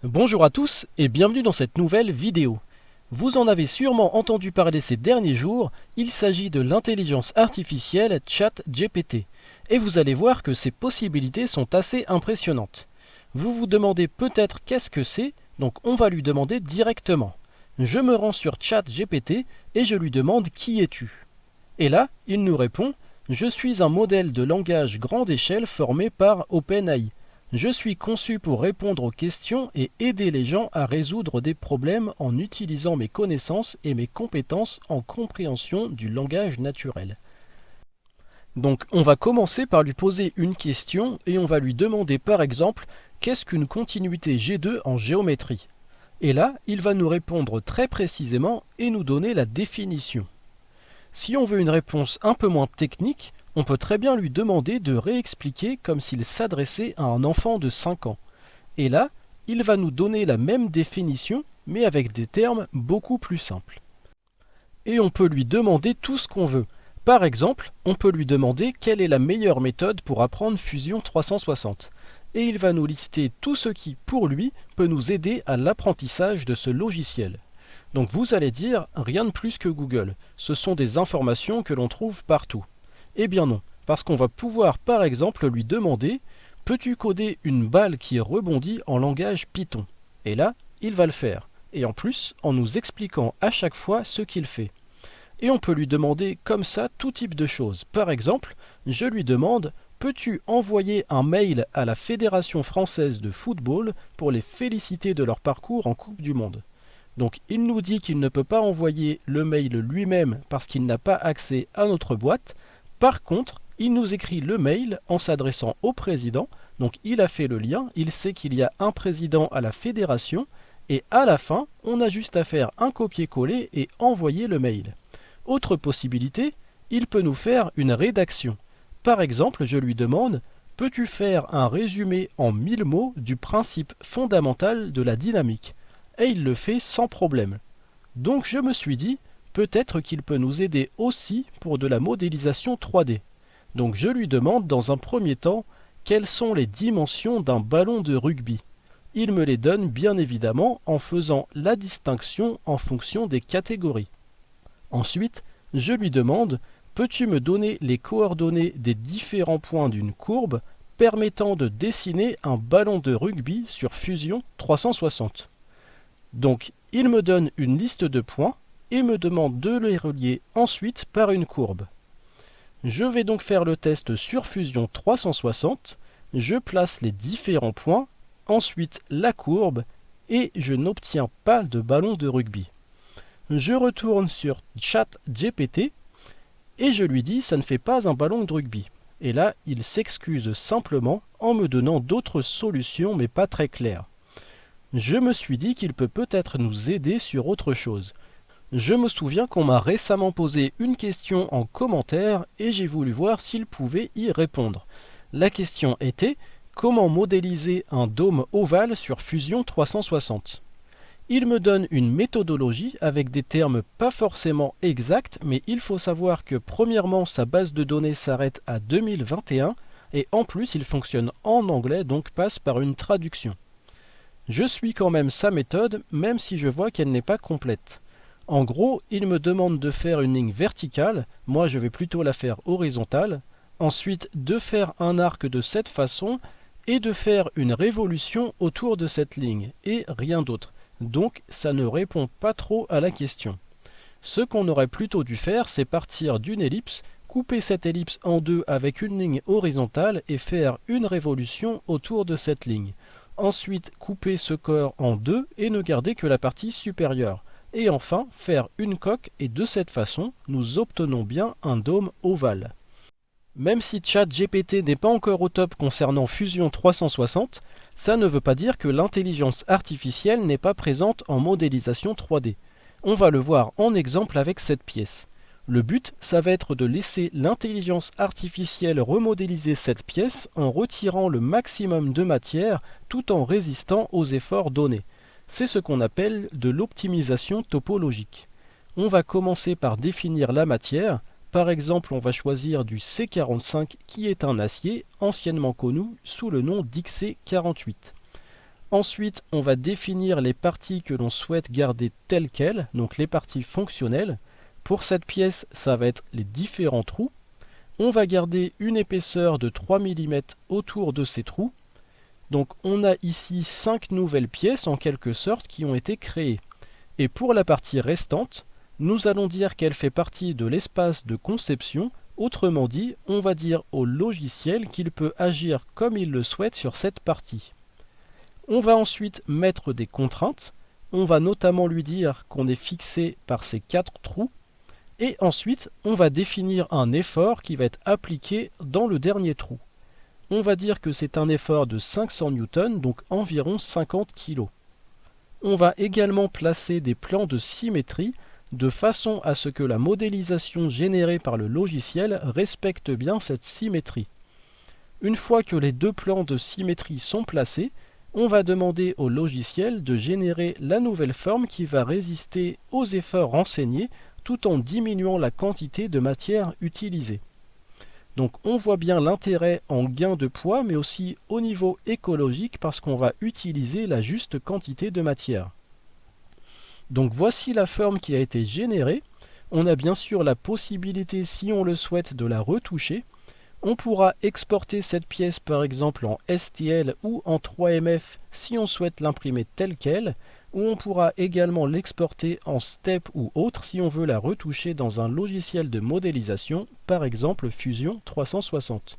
Bonjour à tous et bienvenue dans cette nouvelle vidéo. Vous en avez sûrement entendu parler ces derniers jours, il s'agit de l'intelligence artificielle ChatGPT. Et vous allez voir que ses possibilités sont assez impressionnantes. Vous vous demandez peut-être qu'est-ce que c'est, donc on va lui demander directement. Je me rends sur ChatGPT et je lui demande qui es-tu. Et là, il nous répond: je suis un modèle de langage grande échelle formé par OpenAI. Je suis conçu pour répondre aux questions et aider les gens à résoudre des problèmes en utilisant mes connaissances et mes compétences en compréhension du langage naturel. Donc on va commencer par lui poser une question et on va lui demander par exemple qu'est-ce qu'une continuité G2 en géométrie. Et là, il va nous répondre très précisément et nous donner la définition. Si on veut une réponse un peu moins technique, on peut très bien lui demander de réexpliquer comme s'il s'adressait à un enfant de 5 ans. Et là, il va nous donner la même définition, mais avec des termes beaucoup plus simples. Et on peut lui demander tout ce qu'on veut. Par exemple, on peut lui demander quelle est la meilleure méthode pour apprendre Fusion 360. Et il va nous lister tout ce qui, pour lui, peut nous aider à l'apprentissage de ce logiciel. Donc vous allez dire, rien de plus que Google, ce sont des informations que l'on trouve partout. Eh bien non, parce qu'on va pouvoir par exemple lui demander: peux-tu coder une balle qui rebondit en langage Python? Et là, il va le faire, et en plus en nous expliquant à chaque fois ce qu'il fait. Et on peut lui demander comme ça tout type de choses. Par exemple, je lui demande: peux-tu envoyer un mail à la Fédération française de football pour les féliciter de leur parcours en Coupe du Monde? Donc il nous dit qu'il ne peut pas envoyer le mail lui-même parce qu'il n'a pas accès à notre boîte. Par contre, il nous écrit le mail en s'adressant au président. Donc il a fait le lien, il sait qu'il y a un président à la fédération. Et à la fin, on a juste à faire un copier-coller et envoyer le mail. Autre possibilité, il peut nous faire une rédaction. Par exemple, je lui demande: peux-tu faire un résumé en 1000 mots du principe fondamental de la dynamique? Et il le fait sans problème. Donc je me suis dit, peut-être qu'il peut nous aider aussi pour de la modélisation 3D. Donc je lui demande dans un premier temps quelles sont les dimensions d'un ballon de rugby. Il me les donne bien évidemment en faisant la distinction en fonction des catégories. Ensuite, je lui demande: peux-tu me donner les coordonnées des différents points d'une courbe permettant de dessiner un ballon de rugby sur Fusion 360? Donc, il me donne une liste de points et me demande de les relier ensuite par une courbe. Je vais donc faire le test sur Fusion 360, je place les différents points, ensuite la courbe, et je n'obtiens pas de ballon de rugby. Je retourne sur ChatGPT et je lui dis: ça ne fait pas un ballon de rugby. Et là, il s'excuse simplement en me donnant d'autres solutions mais pas très claires. Je me suis dit qu'il peut peut-être nous aider sur autre chose. Je me souviens qu'on m'a récemment posé une question en commentaire et j'ai voulu voir s'il pouvait y répondre. La question était: comment modéliser un dôme ovale sur Fusion 360? Il me donne une méthodologie avec des termes pas forcément exacts, mais il faut savoir que premièrement sa base de données s'arrête à 2021 et en plus il fonctionne en anglais, donc passe par une traduction. Je suis quand même sa méthode, même si je vois qu'elle n'est pas complète. En gros, il me demande de faire une ligne verticale, moi je vais plutôt la faire horizontale, ensuite de faire un arc de cette façon, et de faire une révolution autour de cette ligne, et rien d'autre. Donc ça ne répond pas trop à la question. Ce qu'on aurait plutôt dû faire, c'est partir d'une ellipse, couper cette ellipse en deux avec une ligne horizontale et faire une révolution autour de cette ligne. Ensuite, couper ce corps en deux et ne garder que la partie supérieure. Et enfin, faire une coque et de cette façon, nous obtenons bien un dôme ovale. Même si ChatGPT n'est pas encore au top concernant Fusion 360, ça ne veut pas dire que l'intelligence artificielle n'est pas présente en modélisation 3D. On va le voir en exemple avec cette pièce. Le but, ça va être de laisser l'intelligence artificielle remodéliser cette pièce en retirant le maximum de matière tout en résistant aux efforts donnés. C'est ce qu'on appelle de l'optimisation topologique. On va commencer par définir la matière. Par exemple, on va choisir du C45 qui est un acier anciennement connu sous le nom d'XC48. Ensuite, on va définir les parties que l'on souhaite garder telles quelles, donc les parties fonctionnelles. Pour cette pièce, ça va être les différents trous. On va garder une épaisseur de 3 mm autour de ces trous. Donc on a ici 5 nouvelles pièces en quelque sorte qui ont été créées. Et pour la partie restante, nous allons dire qu'elle fait partie de l'espace de conception. Autrement dit, on va dire au logiciel qu'il peut agir comme il le souhaite sur cette partie. On va ensuite mettre des contraintes. On va notamment lui dire qu'on est fixé par ces 4 trous. Et ensuite, on va définir un effort qui va être appliqué dans le dernier trou. On va dire que c'est un effort de 500 N, donc environ 50 kg. On va également placer des plans de symétrie de façon à ce que la modélisation générée par le logiciel respecte bien cette symétrie. Une fois que les deux plans de symétrie sont placés, on va demander au logiciel de générer la nouvelle forme qui va résister aux efforts renseignés tout en diminuant la quantité de matière utilisée. Donc on voit bien l'intérêt en gain de poids mais aussi au niveau écologique parce qu'on va utiliser la juste quantité de matière. Donc voici la forme qui a été générée. On a bien sûr la possibilité, si on le souhaite, de la retoucher. On pourra exporter cette pièce par exemple en STL ou en 3MF si on souhaite l'imprimer telle qu'elle, ou on pourra également l'exporter en STEP ou autre si on veut la retoucher dans un logiciel de modélisation, par exemple Fusion 360.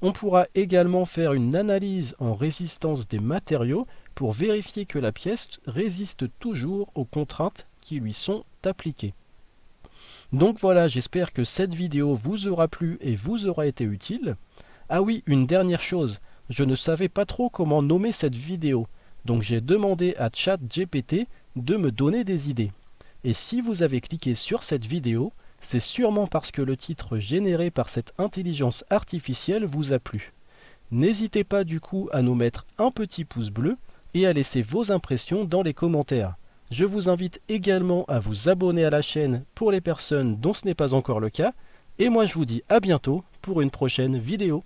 On pourra également faire une analyse en résistance des matériaux pour vérifier que la pièce résiste toujours aux contraintes qui lui sont appliquées. Donc voilà, j'espère que cette vidéo vous aura plu et vous aura été utile. Ah oui, une dernière chose, je ne savais pas trop comment nommer cette vidéo, donc j'ai demandé à ChatGPT de me donner des idées. Et si vous avez cliqué sur cette vidéo, c'est sûrement parce que le titre généré par cette intelligence artificielle vous a plu. N'hésitez pas du coup à nous mettre un petit pouce bleu et à laisser vos impressions dans les commentaires. Je vous invite également à vous abonner à la chaîne pour les personnes dont ce n'est pas encore le cas. Et moi je vous dis à bientôt pour une prochaine vidéo.